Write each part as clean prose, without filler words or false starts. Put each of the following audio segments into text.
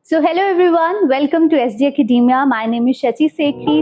So hello everyone, welcome to SD Academia. My name is Shachi Sethi.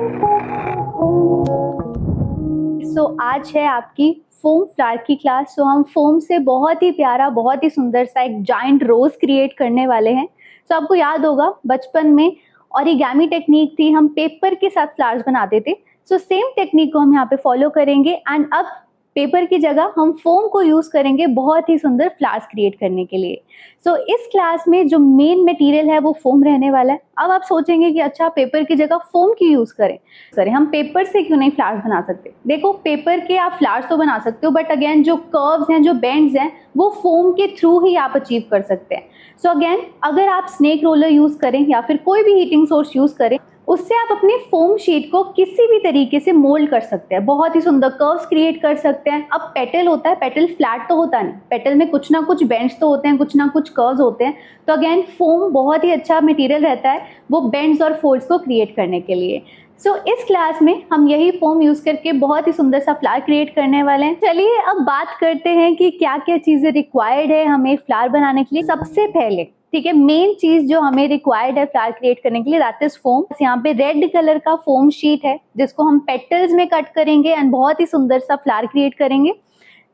So आज है आपकी foam flower की class. So हम foam से बहुत ही प्यारा, बहुत ही सुंदर सा एक जाइंट रोज क्रिएट करने वाले हैं. So आपको याद होगा बचपन में ऑरिगेमी टेक्निक थी, हम पेपर के साथ फ्लावर्स बनाते थे. So सेम टेक्निक को हम यहाँ पे फॉलो करेंगे एंड अब पेपर की जगह हम फोम को यूज करेंगे बहुत ही सुंदर फ्लावर्स क्रिएट करने के लिए. सो इस क्लास में जो मेन मटेरियल है वो फोम रहने वाला है. अब आप सोचेंगे कि अच्छा पेपर की जगह फोम क्यों यूज करें, हम पेपर से क्यों नहीं फ्लावर्स बना सकते. देखो पेपर के आप फ्लावर्स तो बना सकते हो, बट अगेन जो कर्व्स हैं, जो बेंड्स हैं, वो फोम के थ्रू ही आप अचीव कर सकते हैं. सो अगेन अगर आप स्नेक रोलर यूज करें या फिर कोई भी हीटिंग सोर्स यूज करें, उससे आप अपने फोम शीट को किसी भी तरीके से मोल्ड कर सकते हैं, बहुत ही सुंदर कर्व्स क्रिएट कर सकते हैं. अब पेटल होता है, पेटल फ्लैट तो होता नहीं, पेटल में कुछ ना कुछ बेंड्स तो होते हैं, कुछ ना कुछ कर्व्स होते हैं. तो अगेन फोम बहुत ही अच्छा मटेरियल रहता है वो बेंड्स और फोल्ड्स को क्रिएट करने के लिए. सो इस क्लास में हम यही फोम यूज करके बहुत ही सुंदर सा फ्लावर क्रिएट करने वाले हैं. चलिए अब बात करते हैं कि क्या क्या चीजें रिक्वायर्ड है हमें फ्लावर बनाने के लिए. सबसे पहले ठीक है, मेन चीज जो हमें रिक्वायर्ड है फ्लावर क्रिएट करने के लिए, दैट इज फोम. यहाँ पे रेड कलर का फोम शीट है जिसको हम पेटल्स में कट करेंगे एंड बहुत ही सुंदर सा फ्लावर क्रिएट करेंगे.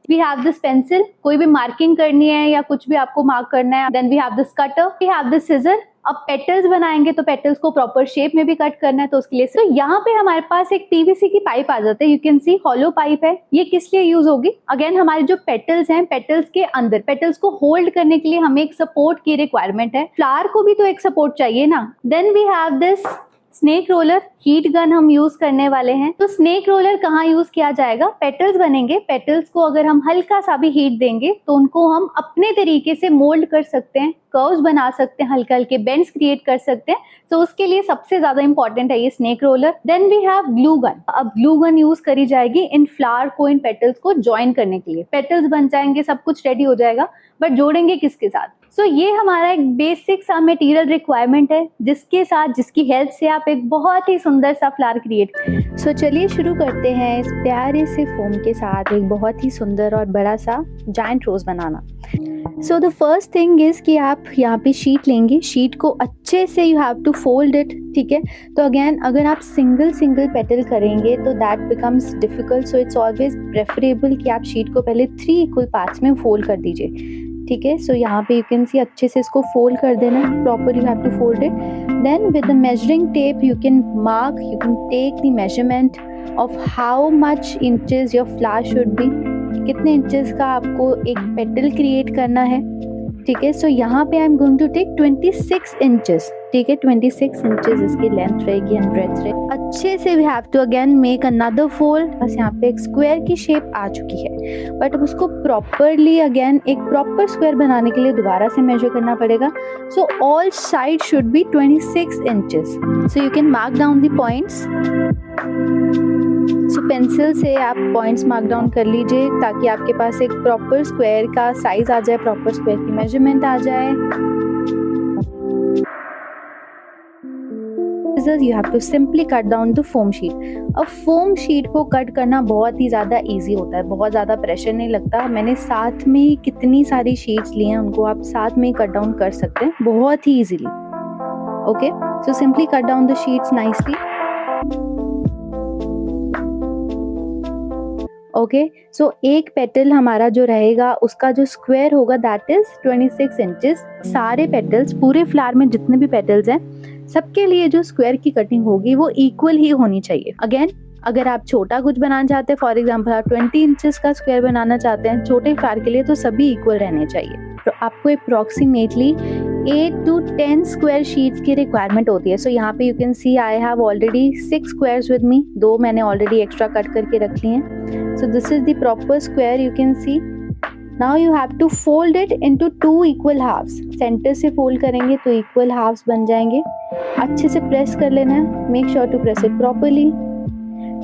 वी हैव दिस पेंसिल, कोई भी मार्किंग करनी है या कुछ भी आपको मार्क करना है. Then we have this cutter, we have this scissor. अब पेटल्स बनाएंगे तो पेटल्स को प्रॉपर शेप में भी कट करना है, तो उसके लिए तो यहाँ पे हमारे पास एक पीवीसी की पाइप आ जाता है. You can C hollow pipe है. ये किस लिए यूज होगी, अगेन हमारे जो पेटल्स हैं, पेटल्स के अंदर पेटल्स को होल्ड करने के लिए हमें एक सपोर्ट की रिक्वायरमेंट है. फ्लावर को भी तो एक सपोर्ट चाहिए ना. Then we have this snake roller, heat gun हम यूज करने वाले हैं. तो स्नेक रोलर कहाँ यूज किया जाएगा, पेटल्स बनेंगे, पेटल्स को अगर हम हल्का सा भी हीट देंगे तो उनको हम अपने तरीके से मोल्ड कर सकते हैं, कर्व्स बना सकते हैं, हल्के हल्के बेंड्स क्रिएट कर सकते हैं. तो उसके लिए सबसे ज्यादा इंपॉर्टेंट है ये snake roller. Then we have glue gun. अब ग्लू गन यूज करी जाएगी इन फ्लावर को, इन पेटल्स को ज्वाइन करने के लिए. पेटल्स बन जाएंगे, सब कुछ रेडी हो जाएगा, बट जोड़ेंगे किसके साथ. सो ये हमारा एक बेसिक सा मटेरियल रिक्वायरमेंट है जिसके साथ, जिसकी हेल्प से आप एक बहुत ही सुंदर सा फ्लावर क्रिएट. सो चलिए शुरू करते हैं इस प्यारे से फोम के साथ एक बहुत ही सुंदर और बड़ा सा जायंट रोज बनाना. So the first thing is कि आप यहाँ पे शीट लेंगे, शीट को अच्छे से you have to fold it. ठीक है, तो अगेन अगर आप सिंगल पेटल करेंगे तो that becomes difficult. So it's always preferable कि आप शीट को पहले 3 इक्वल पार्ट्स में फोल्ड कर दीजिए. ठीक है, सो यहाँ पे यू कैन सी अच्छे से इसको फोल्ड कर देना, proper you have to fold it. Then with the measuring tape you can mark, you can take the measurement of how much inches your flower should be, कितने inches का आपको एक petal create करना है. ठीक है, सो यहाँ पे I am going to take 26 inches. ठीक है, 26 इंचेस इसकी लेंथ रहेगी एंड ब्रेथ रहेगी. अच्छे से we have to again make another fold. बस यहाँ पे एक स्क्वायर की शेप आ चुकी है, बट अब उसको प्रॉपरली अगेन एक प्रॉपर स्क्वायर बनाने के लिए दोबारा से मेजर करना पड़ेगा. So all side should be 26 inches. So you can mark down the points. So pencil से आप पॉइंट्स मार्क डाउन कर लीजिए ताकि आपके पास एक प्रॉपर स्क्वायर का साइज आ जाए, प्रॉपर स्क्वायर की मेजरमेंट आ जाए. You have to simply cut down the foam sheet. अब फोम शीट को कट करना बहुत ही ज़्यादा इजी होता है, बहुत ज़्यादा प्रेशर नहीं लगता. मैंने साथ में ही कितनी सारी शीट्स ली हैं, उनको आप साथ में ही कट डाउन कर सकते हैं बहुत ही easily. Okay, so simply cut down the sheets nicely. Okay, so एक पेटल हमारा जो रहेगा उसका जो स्क्वायर होगा दैट इज 26 इंचेस. सारे पेटल्स, पूरे फ्लावर में जितने भी पेटल्स हैं, सबके लिए जो स्क्वायर की कटिंग होगी वो इक्वल ही होनी चाहिए. अगेन अगर आप छोटा कुछ बनाना चाहते हैं, फॉर एग्जांपल आप 20 इंचेस का स्क्वायर बनाना चाहते हैं छोटे फ्लावर के लिए, तो सभी इक्वल रहने चाहिए. तो आपको अप्रोक्सीमेटली 8 to 10 स्क्वायर शीट्स की रिक्वायरमेंट होती है. सो यहाँ पे you can C I have already 6 squares with me. 2 मैंने ऑलरेडी एक्स्ट्रा कट करके रख लिए हैं. सो this is the proper square you can C. Now you have to fold it into 2 equal halves. Centre से fold करेंगे तो equal halves बन जाएंगे. अच्छे से प्रेस कर लेना है, make sure to press it properly.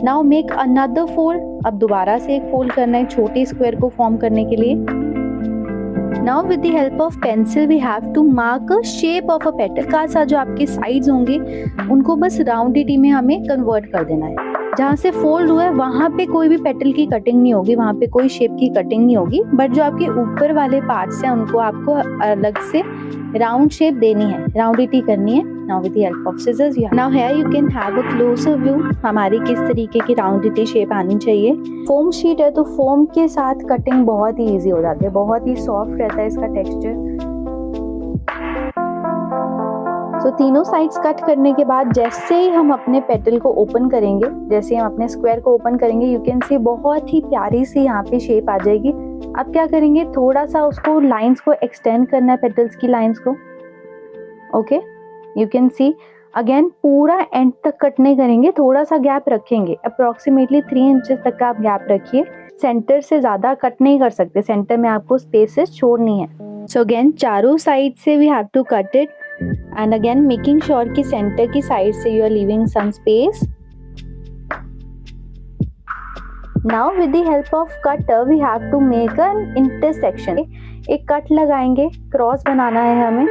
Now make another fold. अब दोबारा से एक फोल्ड करना है छोटे स्क्वायर को फॉर्म करने के लिए. Now with the help of pencil we have to mark a shape of a petal. का सा जो आपके साइड्स होंगे उनको बस राउंडिटी में हमें कन्वर्ट कर देना है. जहाँ से फोल्ड हुआ है वहाँ पे कोई भी पेटल की कटिंग नहीं होगी, वहाँ पे कोई शेप की कटिंग नहीं होगी, बट जो आपके ऊपर वाले पार्ट्स हैं उनको आपको अलग से राउंड शेप देनी है, राउंडिटी करनी है। Now with the help of scissors now here you can have a closer view हमारी किस तरीके की राउंडिटी शेप आनी चाहिए। फोम शीट है तो फोम के साथ कटिंग बहुत ही ईजी हो जाती है, बहुत ही सॉफ्ट रहता है इसका टेक्सचर। तो तीनों साइड्स कट करने के बाद जैसे ही हम अपने पेटल को ओपन करेंगे, जैसे हम अपने स्क्वायर को ओपन करेंगे, यू कैन सी बहुत ही प्यारी सी यहाँ पे शेप आ जाएगी। अब क्या करेंगे, थोड़ा सा उसको लाइंस को एक्सटेंड करना है, पेटल्स की लाइंस को। Okay, you can see again पूरा एंड तक कट नहीं करेंगे, थोड़ा सा गैप रखेंगे, अप्रोक्सीमेटली 3 इंचेस तक का आप गैप रखिए। सेंटर से ज्यादा कट नहीं कर सकते, सेंटर में आपको स्पेसेस छोड़नी है। सो अगेन चारों साइड से we have to cut it and again making sure कि center की side से you are leaving some space. Now with the help of cutter we have to make an intersection. एक cut लगाएंगे, cross बनाना है हमें।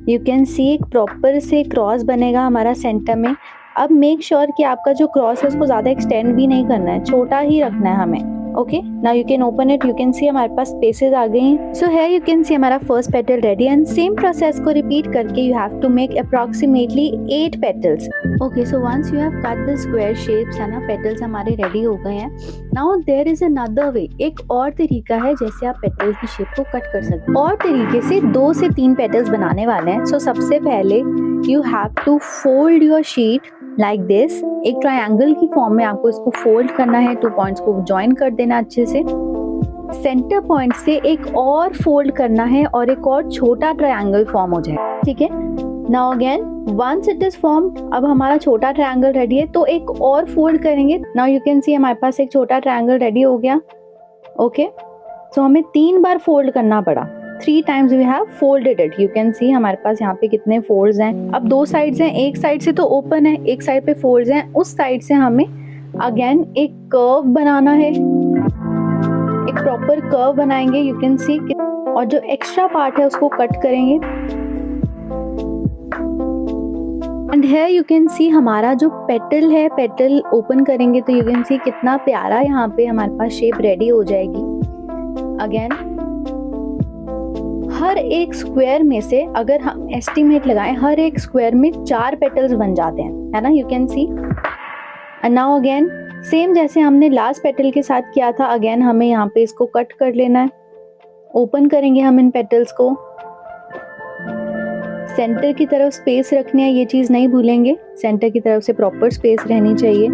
You can see एक proper से cross बनेगा हमारा सेंटर में। अब मेक श्योर कि आपका जो क्रॉस है उसको ज्यादा एक्सटेंड भी नहीं करना है, छोटा ही रखना है हमें। Okay, now you can open it, you can see हमारे पास स्पेसेस आ गई हैं। So here you can see हमारा first petal ready and same process को रिपीट करके you have to make approximately 8 petals. Okay, so once you have cut the square shapes है ना, पेटल्स हमारे रेडी हो गए हैं। Now there is another way, एक और तरीका है जैसे आप पेटल्स की शेप को कट कर सकते हैं। और तरीके से 2 से 3 पेटल्स बनाने वाले हैं। सो सबसे पहले you have to fold your sheet like this. एक ट्रायंगल की फॉर्म में आपको इसको फोल्ड करना है, 2 पॉइंट्स को ज्वाइन कर देना अच्छे से। सेंटर पॉइंट से एक और फोल्ड करना है और एक और छोटा ट्रायंगल फॉर्म हो जाए। ठीक है, now again once it is formed, अब हमारा छोटा ट्रायंगल रेडी है तो एक और फोल्ड करेंगे। नाउ यू कैन सी हमारे पास एक छोटा ट्रायंगल रेडी हो गया। ओके, सो हमें 3 बार फोल्ड करना पड़ा, 3 times we have folded it. You can see हमारे पास यहाँ पे कितने फोल्ड्स हैं। अब 2 साइड्स हैं, एक साइड से तो ओपन है, एक साइड पे फोल्ड्स हैं, उस साइड से हमें अगेन एक कर्व बनाना है, एक प्रॉपर कर्व बनाएंगे। यू कैन सी, और जो एक्स्ट्रा पार्ट है उसको कट करेंगे। And here you can see हमारा जो पेटल है, पेटल ओपन करेंगे तो यू कैन सी कितना प्यारा यहाँ पे हमारे पास शेप रेडी हो जाएगी। अगेन हर एक स्क्वायर में से अगर हम एस्टिमेट लगाएं, हर एक स्क्वायर में 4 पेटल्स बन जाते हैं, है ना, you can C. And now again same जैसे हमने लास्ट पेटल के साथ किया था, अगेन हमें यहाँ पे इसको कट कर लेना है। ओपन करेंगे हम इन पेटल्स को, सेंटर की तरफ स्पेस रखनी है, ये चीज नहीं भूलेंगे, सेंटर की तरफ से प्रॉपर स्पेस रहनी चाहिए।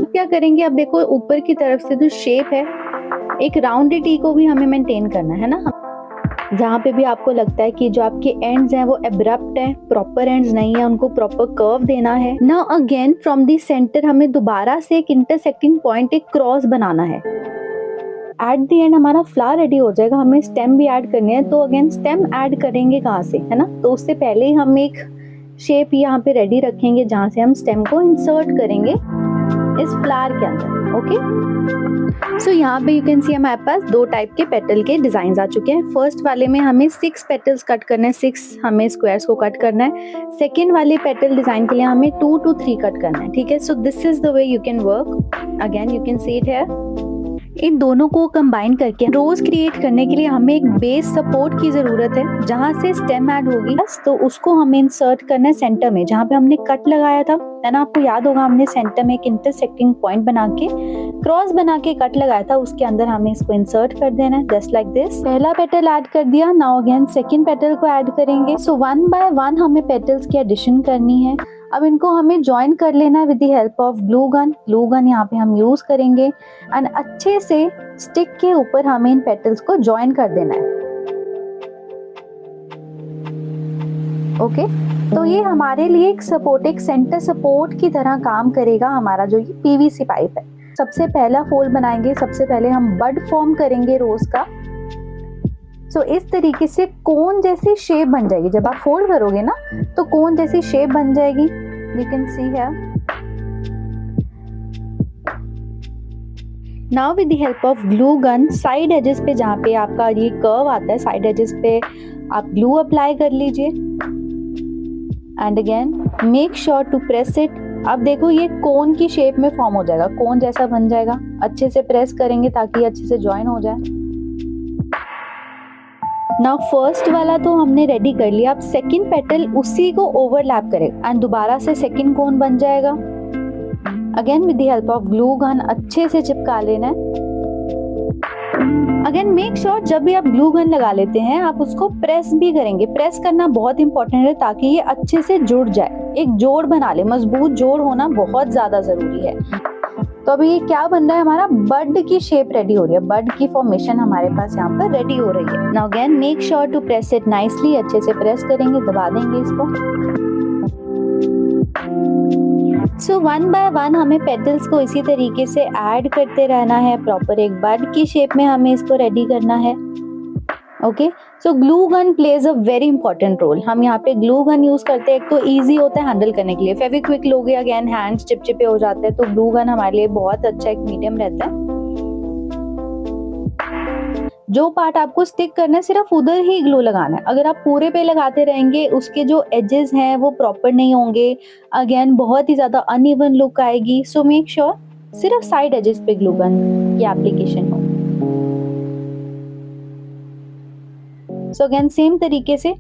क्या करेंगे, अब देखो ऊपर की तरफ से जो शेप है, एक राउंडिटी को भी हमें मेंटेन करना है ना। जहाँ पे भी आपको लगता है कि जो आपके एंड्स हैं वो एब्रप्ट हैं, प्रॉपर एंड्स नहीं है, उनको प्रॉपर कर्व देना है। Now again from the centre हमें दोबारा से एक इंटरसेक्टिंग पॉइंट, एक क्रॉस बनाना है। एट द एंड हमारा फ्लावर रेडी हो जाएगा, हमें स्टेम भी ऐड करनी है। तो अगेन स्टेम ऐड करेंगे कहाँ से, है ना, तो उससे पहले ही हम एक शेप यहाँ पे रेडी रखेंगे जहाँ से हम स्टेम को इंसर्ट करेंगे इस फ्लावर के अंदर। ओके, सो यहाँ पे यू कैन सी हमारे पास 2 टाइप के पेटल के डिजाइन आ चुके हैं। फर्स्ट वाले में हमें 6 पेटल्स कट करने हैं, 6 हमें स्क्वायर्स को कट करना है। सेकेंड वाले पेटल डिजाइन के लिए हमें 2 to 3 कट करना है। ठीक है, so this is the way you can work. Again you can see it here. इन दोनों को कंबाइन करके रोज क्रिएट करने के लिए हमें एक बेस सपोर्ट की जरूरत है। जहाँ से स्टेम ऐड होगी तो उसको हमें इंसर्ट करना है सेंटर में, जहाँ पे हमने कट लगाया था, है ना, आपको याद होगा हमने सेंटर में एक इंटरसेक्टिंग पॉइंट बना के क्रॉस बना के कट लगाया था, उसके अंदर हमें इसको इंसर्ट कर देना है जस्ट लाइक दिस। पहला पेटल ऐड कर दिया, नाउ अगेन सेकंड पेटल को ऐड करेंगे। सो 1 by 1 हमें पेटल्स की एडिशन करनी है। अब इनको हमें ज्वाइन कर लेना है with the help of glue gun. Glue gun यहाँ पे हम यूज करेंगे एंड अच्छे से स्टिक के ऊपर हमें इन पेटल्स को ज्वाइन कर देना है। ओके, तो ये हमारे लिए एक सपोर्ट, एक सेंटर सपोर्ट की तरह काम करेगा हमारा जो ये पीवीसी पाइप है। सबसे पहला फोल्ड बनाएंगे, सबसे पहले हम बड फॉर्म करेंगे रोज का। सो इस तरीके से कोन जैसी शेप बन जाएगी। जब आप फोल्ड करोगे ना तो कोन जैसी शेप बन जाएगी। You can see here. Now with the help of glue gun side edges पे, जहाँ पे आपका ये कर्व आता है, साइड एजेस पे आप ग्लू अप्लाई कर लीजिए। And again make sure to press it. अब देखो ये कोन की शेप में फॉर्म हो जाएगा, कोन जैसा बन जाएगा। अच्छे से प्रेस करेंगे ताकि अच्छे से ज्वाइन हो जाए। नाउ फर्स्ट वाला तो हमने रेडी कर लिया, अब सेकंड पेटल उसी को ओवरलैप करेगा एंड दोबारा से सेकंड कोन बन जाएगा। Again with the help of glue gun अच्छे से चिपका लेना है। अगेन मेक श्योर जब भी आप ग्लू गन लगा लेते हैं आप उसको प्रेस भी करेंगे। प्रेस करना बहुत इंपॉर्टेंट है ताकि ये अच्छे से जुड़ जाए, एक जोड़ बना ले। मजबूत जोड़ होना बहुत ज्यादा जरूरी है। तो अभी ये क्या बन रहा है, हमारा बर्ड की शेप रेडी हो रही है, बर्ड की फॉर्मेशन हमारे पास यहाँ पर रेडी हो रही है। Now again make sure to press it nicely. अच्छे से प्रेस करेंगे, दबा देंगे इसको। सो वन बाय वन हमें पेटल्स को इसी तरीके से ऐड करते रहना है। प्रॉपर एक बर्ड की शेप में हमें इसको रेडी करना है। Okay, so glue gun plays a very important role. हम यहाँ पे ग्लू गन यूज करते हैं, एक तो इजी होता है हैंडल करने के लिए। फेविक्विक लोगे अगेन हैंड्स चिपचिपे हो जाते हैं, तो ग्लू गन हमारे लिए बहुत अच्छा एक मीडियम रहता है। जो पार्ट आपको स्टिक करना है सिर्फ उधर ही ग्लू लगाना है। अगर आप पूरे पे लगाते रहेंगे उसके जो एजेस हैं वो प्रॉपर नहीं होंगे, अगेन बहुत ही ज्यादा अनइवन लुक आएगी। सो मेक श्योर सिर्फ साइड एजेस पे ग्लू गन की एप्लीकेशन हो। सो अगेन सेम तरीके से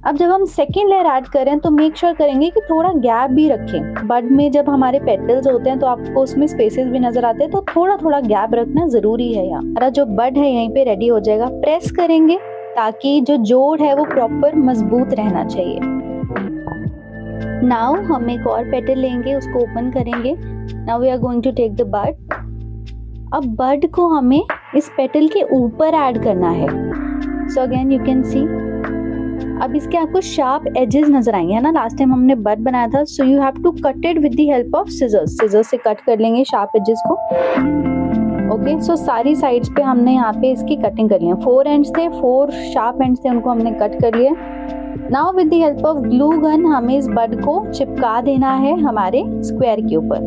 अब जब हम सेकेंड लेयर ऐड करें तो मेक श्योर करेंगे कि थोड़ा गैप भी रखें। बड में जब हमारे पेटल्स होते हैं तो आपको उसमें स्पेसेस भी नजर आते हैं, तो थोड़ा थोड़ा गैप रखना जरूरी है। यहाँ हमारा जो बड है यहीं पे रेडी हो जाएगा। प्रेस करेंगे ताकि जो जोड़ है वो प्रॉपर मजबूत रहना चाहिए। नाउ हम एक और पेटल लेंगे, उसको ओपन करेंगे। Now we are going to take the bud. अब बड को हमें इस पेटल के ऊपर ऐड करना है। सो अगेन यू कैन सी अब इसके आपको शार्प एजेस नजर आएंगे, है ना। लास्ट टाइम हमने बड बनाया था, so you have to cut it with the help of scissors. Scissors से कट कर लेंगे शार्प एजेस को। ओके, सो सारी साइड्स पे हमने यहाँ पे इसकी कटिंग कर लिया। 4 एंड्स थे, 4 शार्प एंड्स थे, उनको हमने कट कर लिया। Now with the help of glue gun हमें इस बड को चिपका देना है हमारे स्क्वायर के ऊपर।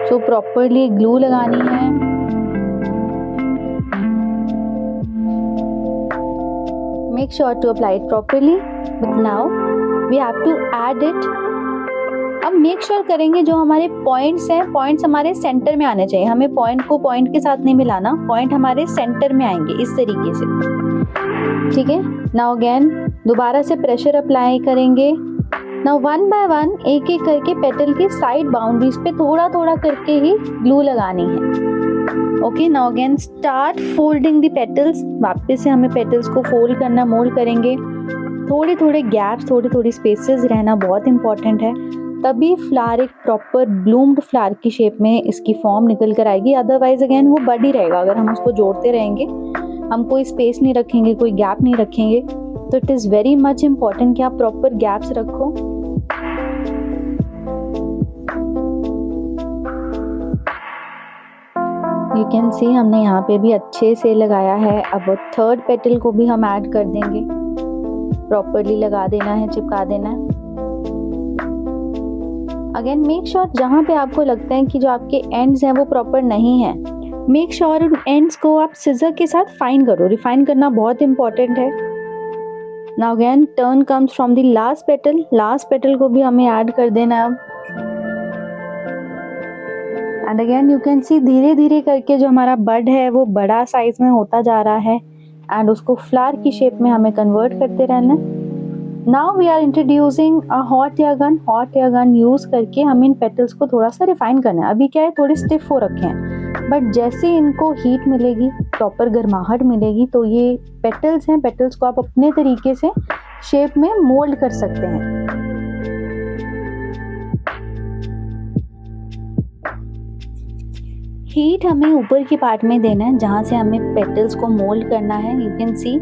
सो प्रॉपरली ग्लू लगानी है। Make sure to apply it properly. But now we have to add it. अब मेक श्योर करेंगे जो हमारे पॉइंट्स हैं, पॉइंट्स हमारे सेंटर में आने चाहिए। हमें पॉइंट को पॉइंट के साथ नहीं मिलाना, पॉइंट हमारे सेंटर में आएंगे इस तरीके से। ठीक है, नाउ अगेन दोबारा से प्रेशर अप्लाई करेंगे। नाउ वन बाय वन एक एक करके पेटल की साइड बाउंड्रीज पे थोड़ा थोड़ा करके ही ग्लू लगानी है। Okay, now again start folding the petals. वापस से हमें पेटल्स को फोल्ड करना, मोल्ड करेंगे। थोड़े थोड़े गैप्स, थोड़ी थोड़ी स्पेसेस रहना बहुत इंपॉर्टेंट है, तभी फ्लावर एक प्रॉपर ब्लूम्ड फ्लावर की शेप में इसकी फॉर्म निकल कर आएगी। अदरवाइज अगेन वो बड ही रहेगा। अगर हम उसको जोड़ते रहेंगे, हम कोई स्पेस नहीं रखेंगे, कोई गैप नहीं रखेंगे, तो it is very much important कि आप प्रॉपर गैप्स रखो। यू कैन सी हमने यहाँ पे भी अच्छे से लगाया है। अब थर्ड पेटल को भी हम ऐड कर देंगे। प्रॉपरली लगा देना है, चिपका देना है। अगेन मेक श्योर जहाँ पे आपको लगता है कि जो आपके एंड्स हैं वो प्रॉपर नहीं है, मेक श्योर उन एंड्स को आप सिजर के साथ फाइन करो। रिफाइन करना बहुत इंपॉर्टेंट है। Now again turn comes from the last petal. Last petal को भी हमें ऐड कर देना है अब। एंड अगेन यू कैन सी धीरे धीरे करके जो हमारा बड है वो बड़ा साइज में होता जा रहा है एंड उसको फ्लावर की शेप में हमें कन्वर्ट करते रहना। Now we are introducing a hot air gun. Hot air gun use करके हम इन पेटल्स को थोड़ा सा रिफाइन करना है। अभी क्या है, थोड़े स्टिफ हो रखे हैं, बट जैसे इनको हीट मिलेगी, प्रॉपर गर्माहट मिलेगी, तो ये पेटल्स हैं, पेटल्स को आप अपने तरीके से शेप में मोल्ड कर सकते हैं। हीट हमें ऊपर की पार्ट में देना है जहाँ से हमें पेटल्स को मोल्ड करना है। यू कैन सी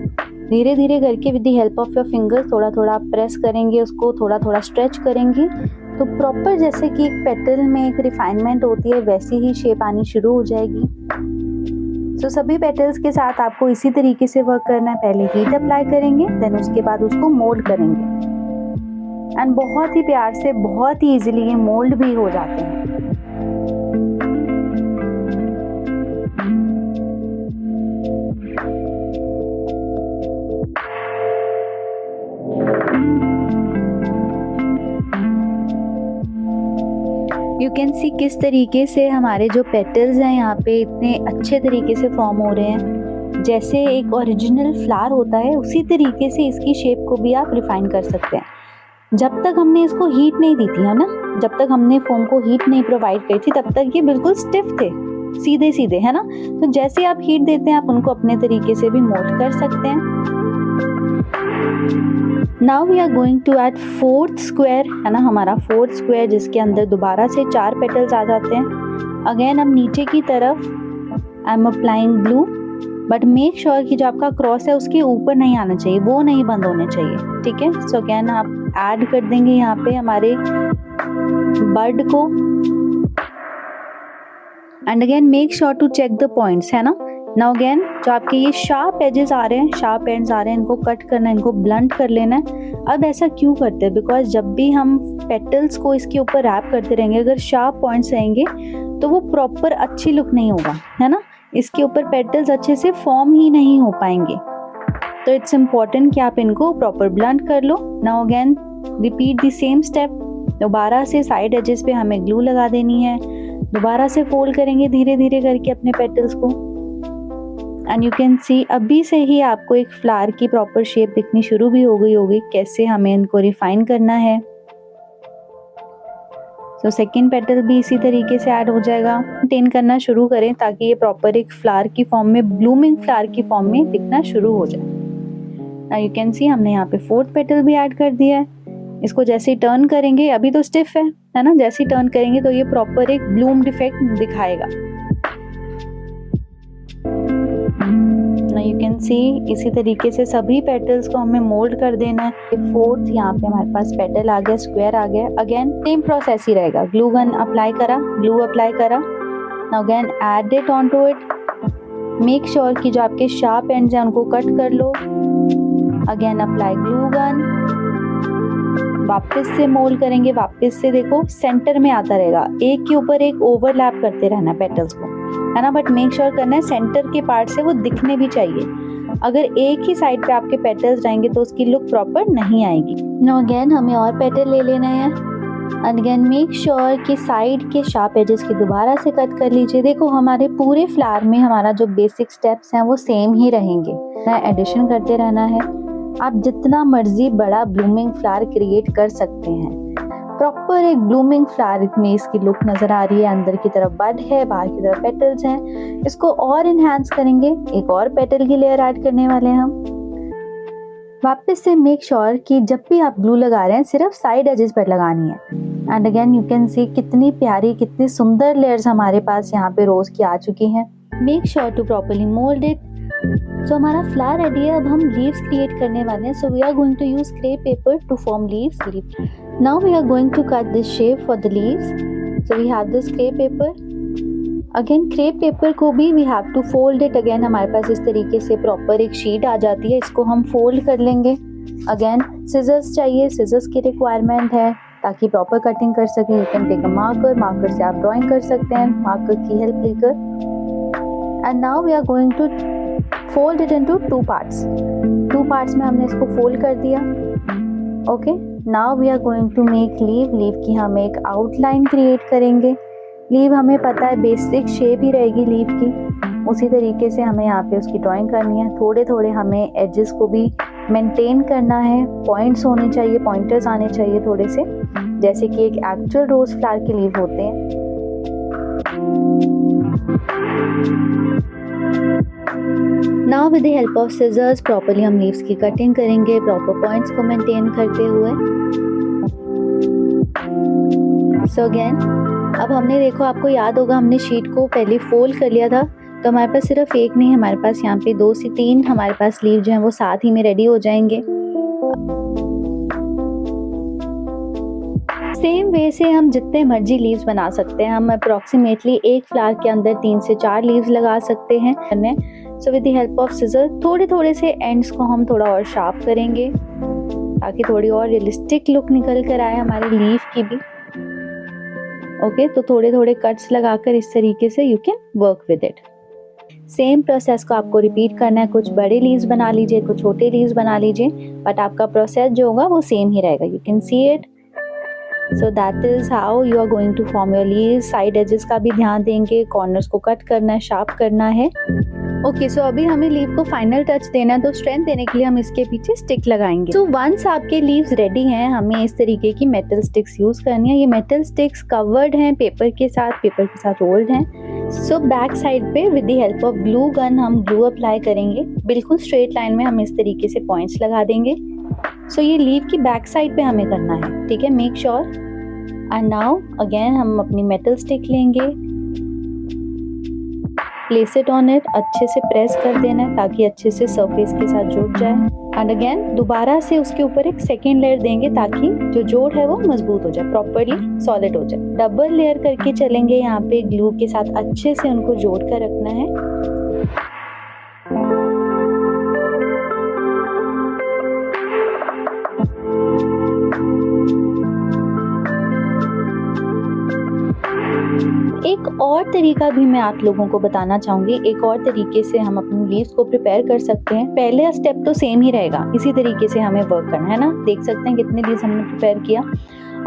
धीरे धीरे करके with the help of your fingers थोड़ा थोड़ा प्रेस करेंगे, उसको थोड़ा थोड़ा स्ट्रेच करेंगे, तो प्रॉपर जैसे कि एक पेटल में एक रिफाइनमेंट होती है वैसी ही शेप आनी शुरू हो जाएगी। तो सभी पेटल्स के साथ आपको इसी तरीके से वर्क करना है। पहले हीट अप्लाई करेंगे, देन उसके बाद उसको मोल्ड करेंगे एंड बहुत ही प्यार से, बहुत ही इजीली ये मोल्ड भी हो जाते हैं। यू कैन सी किस तरीके से हमारे जो पेटल्स हैं यहाँ पे इतने अच्छे तरीके से फॉर्म हो रहे हैं। जैसे एक ओरिजिनल फ्लावर होता है उसी तरीके से इसकी शेप को भी आप रिफाइन कर सकते हैं। जब तक हमने इसको हीट नहीं दी थी, है ना, जब तक हमने फोम को हीट नहीं प्रोवाइड करी थी तब तक ये बिल्कुल स्टिफ थे, सीधे सीधे, है ना। तो जैसे आप हीट देते हैं आप उनको अपने तरीके से भी मोल्ड कर सकते हैं। Now we are going to add fourth square, है ना, हमारा फोर्थ स्क्वायर जिसके अंदर दोबारा से 4 पेटल्स आ जाते हैं। अगेन हम नीचे की तरफ I am applying glue, but make sure कि जो आपका क्रॉस है उसके ऊपर नहीं आना चाहिए, वो नहीं बंद होने चाहिए, ठीक है। सो अगेन आप ऐड कर देंगे यहाँ पे हमारे बर्ड को, and again make sure to check the points, है ना। नाउ अगेन जो आपके ये शार्प एजेस आ रहे हैं, शार्प एंड्स आ रहे हैं, इनको कट करना है, इनको ब्लंट कर लेना है। अब ऐसा क्यों करते हैं, बिकॉज जब भी हम पेटल्स को इसके ऊपर रैप करते रहेंगे, अगर शार्प पॉइंट्स रहेंगे तो वो प्रॉपर अच्छी लुक नहीं होगा, है ना। इसके ऊपर पेटल्स अच्छे से फॉर्म ही नहीं हो पाएंगे, तो इट्स इम्पॉर्टेंट कि आप इनको प्रॉपर ब्लंट कर लो। Now again repeat the same step. दोबारा से साइड एजेस पे हमें ग्लू लगा देनी है, दोबारा से फोल्ड करेंगे धीरे धीरे करके अपने पेटल्स को, एंड यू कैन सी अभी से ही आपको एक फ्लावर की प्रॉपर शेप दिखनी शुरू भी हो गई होगी, कैसे हमें इनको रिफाइन करना है। तो सेकेंड पेटल भी इसी तरीके से ऐड हो जाएगा। मेंटेन करना शुरू करें ताकि ये प्रॉपर एक फ्लावर की फॉर्म में, ब्लूमिंग फ्लावर की फॉर्म में दिखना शुरू हो जाए। नाउ यू कैन सी हमने यहाँ पे फोर्थ पेटल भी ऐड कर दिया है। इसको जैसे ही टर्न करेंगे, अभी तो स्टिफ है ना, जैसे ही टर्न करेंगे तो ये प्रॉपर एक ब्लूम्ड इफेक्ट दिखाएगा। यू कैन सी इसी तरीके से सभी पेटल्स को हमें मोल्ड कर देना है। फोर्थ यहाँ पे हमारे पास पेटल आ गया, स्क्वायर आ गया। अगेन सेम प्रोसेस ही रहेगा, ग्लू गन अप्लाई करा, ग्लू अप्लाई करा, now again add it on to it. Make sure कि जो आपके शार्प एंड्स हैं उनको कट कर लो। अगेन अप्लाई ग्लू गन, वापस से मोल्ड करेंगे, वापस से देखो सेंटर में आता रहेगा, एक के ऊपर एक ओवरलैप करते रहना पेटल्स को, है ना, बट मेक श्योर करना है सेंटर के पार्ट से वो दिखने भी चाहिए। अगर एक ही साइड पे आपके पेटल्स जाएंगे तो उसकी लुक प्रॉपर नहीं आएगी। नाउ अगेन हमें और पेटल ले लेना है, एंड अगेन मेक श्योर कि साइड के शार्प एजेस की दोबारा से कट कर लीजिए। देखो हमारे पूरे फ्लावर में हमारा जो बेसिक स्टेप्स हैं वो सेम ही रहेंगे, एडिशन करते रहना है। आप जितना मर्जी बड़ा ब्लूमिंग फ्लावर क्रिएट कर सकते हैं, प्रॉपर एक ब्लूमिंग फ्लावर में इसकी लुक नजर आ रही है। अंदर की तरफ बड है, बाहर की तरफ पेटल्स हैं। इसको और इनहेंस करेंगे, एक और पेटल की लेयर ऐड करने वाले हैं हम। वापस से मेक श्योर कि जब भी आप ग्लू लगा रहे हैं सिर्फ साइड एजेस पर लगानी है। एंड अगेन यू कैन सी कितनी प्यारी, कितनी सुंदर लेयर्स हमारे पास यहाँ पे रोज की आ चुकी हैं। Make sure to properly mould it. So हमारा फ्लावर रेडी है। अब हम लीव्स क्रिएट करने वाले हैं। So we are going to use crepe paper to form leaves. Now we are going to cut this shape for the leaves. So we have this crepe paper. Again crepe paper को भी we have to fold it. Again हमारे पास इस तरीके से proper एक sheet आ जाती है, इसको हम फोल्ड कर लेंगे। अगेन सिजर्स चाहिए, सिजर्स की रिक्वायरमेंट है ताकि प्रॉपर कटिंग कर सके। You can take a marker, marker से आप ड्राइंग कर सकते हैं मार्कर की हेल्प लेकर। And now we are going to fold it into two parts. Two parts में हमने इसको फोल्ड कर दिया। Okay, now we are going to make leave. Leave की हम एक आउटलाइन क्रिएट करेंगे। लीव हमें पता है बेसिक शेप ही रहेगी लीव की, उसी तरीके से हमें यहाँ पे उसकी ड्राइंग करनी है। थोड़े थोड़े हमें एजेस को भी मेंटेन करना है, पॉइंट्स होने चाहिए, पॉइंटर्स आने चाहिए थोड़े से, जैसे कि एक एक्चुअल रोज फ्लावर के लीव होते हैं। Now with the help of scissors properly हम लीव्स की कटिंग करेंगे, प्रॉपर पॉइंट्स को मेंटेन करते हुए। सो अगेन अब हमने देखो, आपको याद होगा हमने शीट को पहले फोल्ड कर लिया था, तो हमारे पास सिर्फ एक नहीं, हमारे पास यहाँ पे 2 से 3 हमारे पास लीव जो हैं वो साथ ही में रेडी हो जाएंगे। सेम वे से हम जितने मर्जी लीव्स बना सकते हैं। हम अप्रोक्सीमेटली एक फ्लावर के अंदर 3 से 4 लीव्स लगा सकते हैं। So with the help of scissor थोड़े थोड़े से एंड्स को हम थोड़ा और शार्प करेंगे ताकि थोड़ी और रियलिस्टिक लुक निकल कर आए हमारे लीव की भी। ओके, तो थोड़े थोड़े कट्स लगाकर इस तरीके से you can work with it. Same process को आपको रिपीट करना है। कुछ बड़े लीव्स बना लीजिए, कुछ छोटे लीव्स बना लीजिए, बट आपका प्रोसेस जो होगा वो सेम ही रहेगा। You can see it. So that is how you are going to form your leave. Side edges का भी ध्यान देंगे, कॉर्नर्स को कट करना है, शार्प करना है। ओके, सो अभी हमें लीव को फाइनल टच देना है, तो स्ट्रेंथ देने के लिए हम इसके पीछे स्टिक लगाएंगे। सो वंस आपके लीव्स रेडी हैं, हमें इस तरीके की मेटल स्टिक्स यूज करनी है। ये मेटल स्टिक्स कवर्ड हैं पेपर के साथ रोल्ड हैं। सो बैक साइड पे with the help of glue gun हम ग्लू अप्लाई करेंगे। बिल्कुल स्ट्रेट लाइन में हम इस तरीके से पॉइंट्स लगा देंगे। सो ये लीव की बैक साइड पे हमें करना है, ठीक है, make sure. And now again हम अपनी मेटल स्टिक लेंगे, प्लेस इट ऑन इट, अच्छे से प्रेस कर देना है ताकि अच्छे से सरफेस के साथ जुड़ जाए। एंड अगेन दोबारा से उसके ऊपर एक सेकेंड लेयर देंगे ताकि जो जोड़ है वो मजबूत हो जाए, प्रॉपर्ली सॉलिड हो जाए। डबल लेयर करके चलेंगे, यहाँ पे ग्लू के साथ अच्छे से उनको जोड़ कर रखना है। एक और तरीका भी मैं आप लोगों को बताना चाहूंगी। एक और तरीके से हम अपनी लीव्स को प्रिपेयर कर सकते हैं। पहले स्टेप तो सेम ही रहेगा, इसी तरीके से हमें वर्क करना है ना। देख सकते हैं कितने लीव्स हमने प्रिपेयर किया।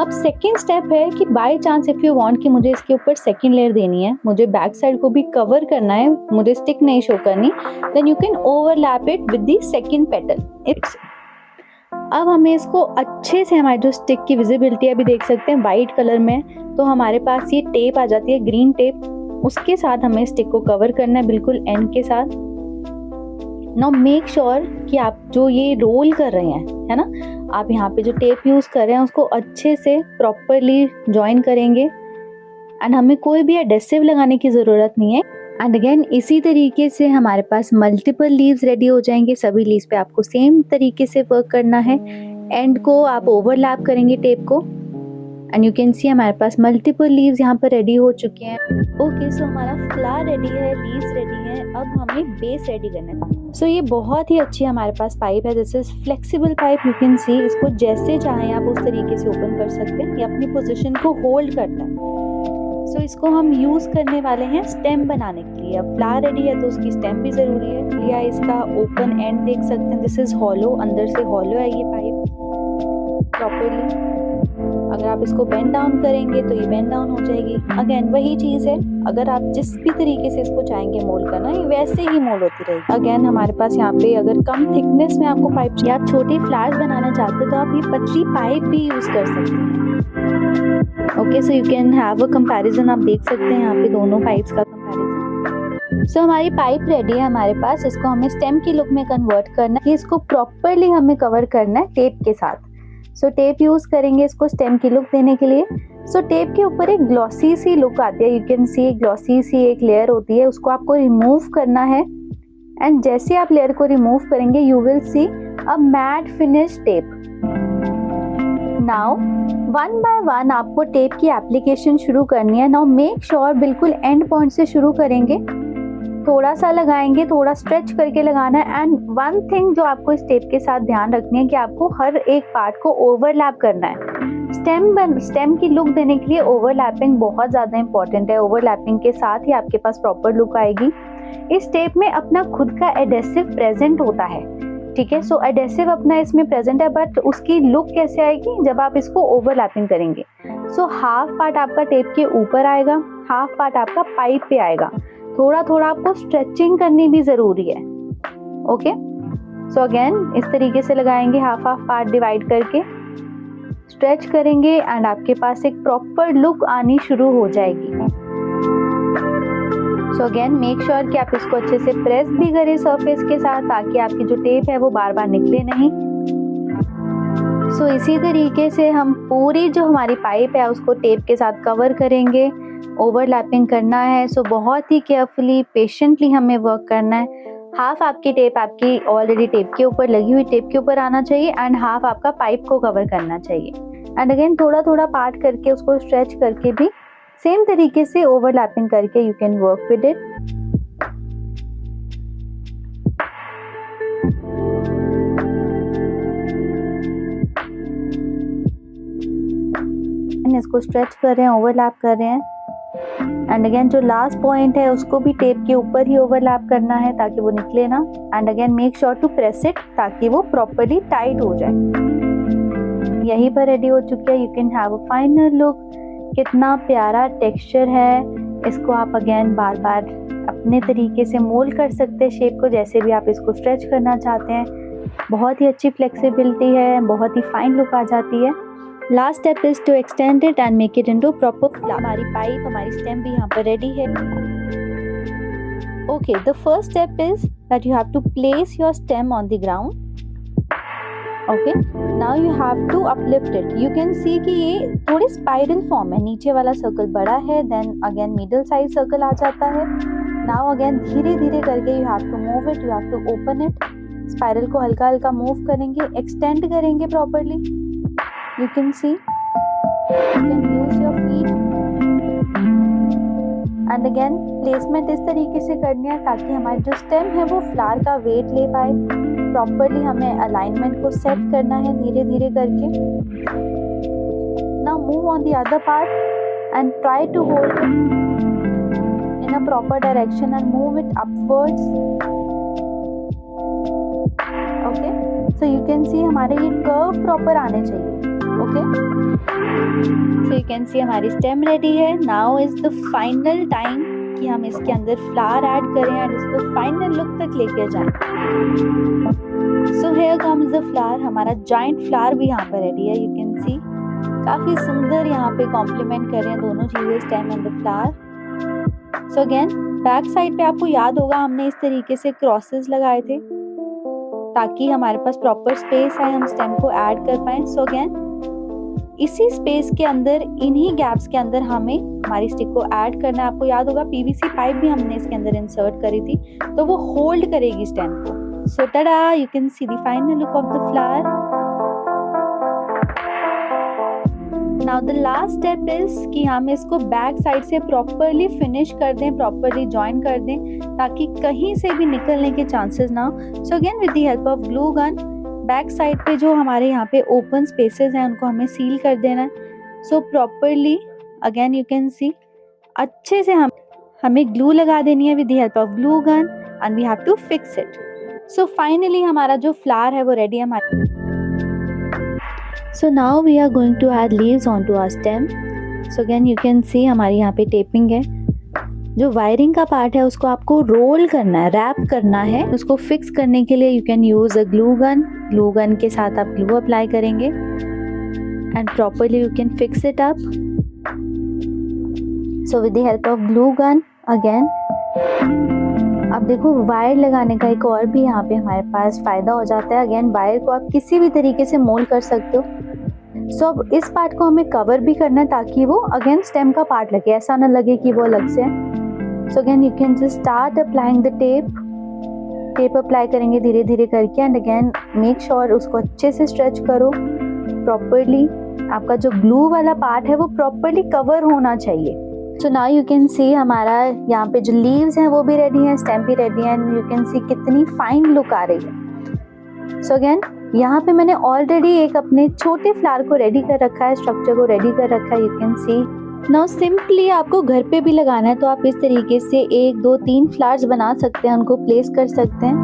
अब सेकेंड स्टेप है कि by chance if you want कि मुझे इसके ऊपर सेकेंड लेयर देनी है, मुझे बैक साइड को भी कवर करना है, मुझे स्टिक नहीं शो करनी, then you can overlap it with the second petal. It's अब हमें इसको अच्छे से, हमारी जो स्टिक की विजिबिलिटी अभी देख सकते हैं वाइट कलर में, तो हमारे पास ये टेप आ जाती है, ग्रीन टेप, उसके साथ हमें स्टिक को कवर करना है बिल्कुल एंड के साथ। नाउ मेक श्योर कि आप जो ये रोल कर रहे हैं, है ना, आप यहाँ पे जो टेप यूज कर रहे हैं उसको अच्छे से प्रॉपरली ज्वाइन करेंगे। एंड हमें कोई भी एडेसिव लगाने की जरूरत नहीं है। एंड अगेन इसी तरीके से हमारे पास मल्टीपल लीव्स रेडी हो जाएंगे। सभी लीव्स पे आपको सेम तरीके से वर्क करना है। एंड को आप ओवरलैप करेंगे टेप को, एंड यू कैन सी हमारे पास मल्टीपल लीव्स यहाँ पर रेडी हो चुके हैं। ओके, सो हमारा फ्लावर रेडी है, लीव्स रेडी है, अब हमें बेस रेडी करना है। सो ये बहुत ही अच्छी हमारे पास पाइप है, this is flexible pipe, you can सी। इसको जैसे चाहें आप उस तरीके से ओपन कर सकते हैं, ये अपनी पोजिशन को होल्ड करता है। सो इसको हम यूज करने वाले हैं स्टेम बनाने के लिए। अब फ्लावर रेडी है तो उसकी स्टेम भी जरूरी है। लिया इसका ओपन एंड देख सकते हैं, दिस इज हॉलो, अंदर से हॉलो है ये पाइप प्रॉपरली। अगर आप इसको बेंड डाउन करेंगे तो ये बेंड डाउन हो जाएगी। अगेन वही चीज है, अगर आप जिस भी तरीके से इसको चाहेंगे मोल्ड करना, ये वैसे ही मोल्ड होती रहेगी। अगेन हमारे पास यहाँ पे अगर कम थिकनेस में आपको पाइप या आप छोटे फ्लावर्स बनाना चाहते हो तो आप ये पतली पाइप भी यूज कर सकते हैं। Okay, so you can have a comparison, आप देख सकते हैं यहाँ पे दोनों पाइप्स का कंपैरिजन। सो हमारी पाइप रेडी है हमारे पास, इसको हमें स्टेम की लुक में कन्वर्ट करना है। इसको प्रॉपरली हमें कवर करना है टेप के साथ। सो टेप यूज करेंगे इसको स्टेम की लुक देने के लिए। सो टेप के ऊपर एक ग्लॉसी सी लुक आती है, यू कैन सी ग्लॉसी सी एक लेयर होती है, उसको आपको रिमूव करना है। एंड जैसे आप लेयर को रिमूव करेंगे you will see a matte finish tape. Now one by one आपको टेप की एप्लीकेशन शुरू करनी है। नाउ मेक श्योर बिल्कुल एंड पॉइंट से शुरू करेंगे, थोड़ा सा लगाएंगे, थोड़ा स्ट्रेच करके लगाना है। एंड वन थिंग जो आपको इस टेप के साथ ध्यान रखनी है कि आपको हर एक पार्ट को ओवरलैप करना है। स्टेम की लुक देने के लिए ओवरलैपिंग बहुत ज़्यादा इंपॉर्टेंट है। ओवरलैपिंग के साथ ही आपके पास प्रॉपर लुक आएगी। इस टेप में अपना खुद का एडेसिव प्रेजेंट होता है, ठीक है। सो एडेसिव अपना इसमें प्रेजेंट है, बट उसकी लुक कैसे आएगी जब आप इसको ओवरलैपिंग करेंगे। सो हाफ पार्ट आपका टेप के ऊपर आएगा, हाफ पार्ट आपका पाइप पे आएगा। थोड़ा थोड़ा आपको स्ट्रेचिंग करनी भी जरूरी है। ओके, सो अगेन इस तरीके से लगाएंगे, हाफ हाफ पार्ट डिवाइड करके स्ट्रेच करेंगे एंड आपके पास एक प्रॉपर लुक आनी शुरू हो जाएगी। सो अगेन मेक श्योर कि आप इसको अच्छे से प्रेस भी करें सरफेस के साथ ताकि आपकी जो टेप है वो बार बार निकले नहीं। सो इसी तरीके से हम पूरी जो हमारी पाइप है उसको टेप के साथ कवर करेंगे। ओवरलैपिंग करना है, सो बहुत ही केयरफुली पेशेंटली हमें वर्क करना है। हाफ आपकी टेप आपकी ऑलरेडी टेप के ऊपर लगी हुई टेप के ऊपर आना चाहिए एंड हाफ आपका पाइप को कवर करना चाहिए। एंड अगेन थोड़ा थोड़ा पार्ट करके उसको स्ट्रेच करके भी सेम तरीके से ओवरलैपिंग करके you can work with it. इसको स्ट्रेच कर रहे हैं, ओवरलैप कर रहे हैं। एंड अगेन जो लास्ट पॉइंट है उसको भी टेप के ऊपर ही ओवरलैप करना है ताकि वो निकले ना। And again make sure to press it ताकि वो प्रॉपर्ली टाइट हो जाए। यहीं पर रेडी हो चुकी है। You can have a final look. कितना प्यारा टेक्सचर है। इसको आप अगेन बार बार अपने तरीके से मोल्ड कर सकते हैं शेप को, जैसे भी आप इसको स्ट्रेच करना चाहते हैं। बहुत ही अच्छी फ्लेक्सिबिलिटी है, बहुत ही फाइन लुक आ जाती है। Last step is to extend it and make it into proper flower. हमारी पाइप, हमारी स्टेम भी यहाँ पर रेडी है। Okay, the first step is that you have to place your stem on the ground. Okay, now you have to uplift it. You can see कि ये थोड़ी spiral form है। नीचे वाला सर्कल बड़ा है, then again middle size circle आ जाता है। नाउ अगेन धीरे धीरे करके you have to move it, you have to open it. Spiral को हल्का हल्का मूव करेंगे, एक्सटेंड करेंगे properly. You can see, you can use your feet and again placement इस तरीके से करनी है ताकि हमारी जो स्टेम है वो फ्लावर का वेट ले पाए। प्रॉपर्ली हमें अलाइनमेंट को सेट करना है धीरे धीरे करके। Now move on the other part and try to hold it in a proper direction and move it upwards. Okay, so you can see हमारे ये कर्व प्रॉपर आने चाहिए। Okay, so you can see हमारी stem ready है। Now is the final time कि हम इसके अंदर फ्लावर ऐड करें एंड इसको फाइनल लुक तक लेकर जाएं। So here comes the flower. हमारा जॉइंट फ्लावर भी यहाँ पर रेडी है। यू कैन सी काफी सुंदर यहाँ पे कॉम्प्लीमेंट कर रहे हैं दोनों चीजें, stem and the flower. So again back side पे आपको याद होगा हमने इस तरीके से क्रॉसेस लगाए थे ताकि हमारे पास प्रॉपर स्पेस है, हम स्टेम को ऐड कर पाए। सो अगेन इसी स्पेस के अंदर, इन्हीं गैप्स के अंदर हमें हमारी स्टिक को ऐड करना है। आपको याद होगा पीवीसी पाइप भी हमने इसके अंदर इंसर्ट करी थी, तो वो होल्ड करेगी स्टेम को। सो tada, you can see the final look of the flower. Now the last step is कि हम इसको बैक साइड से प्रॉपरली फिनिश कर दें, प्रॉपरली ज्वाइन कर दें ताकि कहीं से भी निकलने के चांसेस ना हो। So again with the help of glue gun back side पे जो हमारे यहाँ पे ओपन स्पेसेस हैं उनको हमें सील कर देना है। So properly again you can see अच्छे से हमें ग्लू लगा देनी है with the help of glue gun and we have to fix it. So finally हमारा जो फ्लावर है वो रेडी है हमारा। So now we are going to add leaves on to our stem. So again you can see हमारी यहाँ पे tapping है। जो वायरिंग का पार्ट है उसको आपको रोल करना है, रैप करना है। उसको फिक्स करने के लिए you can use a glue gun. Glue gun के साथ आप ग्लू अप्लाई करेंगे and properly you can fix it up. So with the help of glue gun again अब देखो वायर लगाने का एक और भी यहाँ पे हमारे पास फायदा हो जाता है। अगेन वायर को आप किसी भी तरीके से मोल्ड कर सकते हो। सो अब इस पार्ट को हमें कवर भी करना है ताकि वो अगेन स्टेम का पार्ट लगे, ऐसा ना लगे कि वो अलग से है। So again you can just start applying the tape apply करेंगे धीरे धीरे करके एंड अगेन मेक श्योर उसको अच्छे से स्ट्रेच करो प्रॉपरली। आपका जो ग्लू वाला पार्ट है वो प्रॉपरली कवर होना चाहिए। So now you can see हमारा यहाँ पे जो लीव्स हैं वो भी रेडी हैं, स्टेम भी रेडी है एंड यू कैन सी कितनी फाइन लुक आ रही है। सो अगेन यहाँ पे मैंने ऑलरेडी एक अपने छोटे फ्लावर को रेडी कर रखा है, स्ट्रक्चर को रेडी कर रखा है। You can C now simply आपको घर पे भी लगाना है तो आप इस तरीके से 1 2 3 फ्लावर्स बना सकते हैं, उनको प्लेस कर सकते हैं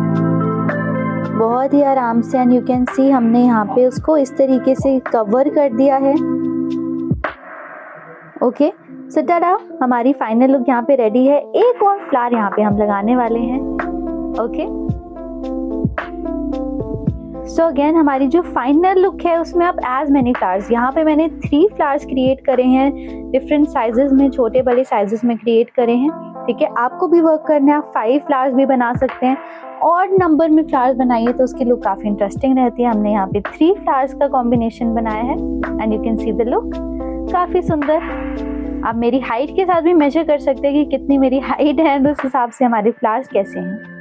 बहुत ही आराम से। एंड यू कैन सी हमने यहाँ पे उसको इस तरीके से कवर कर दिया है। ओके, सो tada, हमारी फाइनल लुक यहाँ पे रेडी है। एक और फ्लावर यहाँ पे हम लगाने वाले हैं। ओके, सो अगेन हमारी जो फाइनल लुक है उसमें आप एज मैनी फ्लावर्स, यहाँ पे मैंने 3 फ्लावर्स क्रिएट करे हैं, डिफरेंट साइजेस में, छोटे बड़े साइजेस में क्रिएट करे हैं। ठीक है, आपको भी वर्क करना है, आप 5 फ्लावर्स भी बना सकते हैं। और नंबर में फ्लावर्स बनाइए तो उसकी लुक काफ़ी इंटरेस्टिंग रहती है। हमने यहाँ पे 3 फ्लावर्स का कॉम्बिनेशन बनाया है and you can see the look, काफ़ी सुंदर। आप मेरी हाइट के साथ भी मेजर कर सकते हैं कि कितनी मेरी हाइट है, उस हिसाब से हमारे फ्लावर्स कैसे हैं।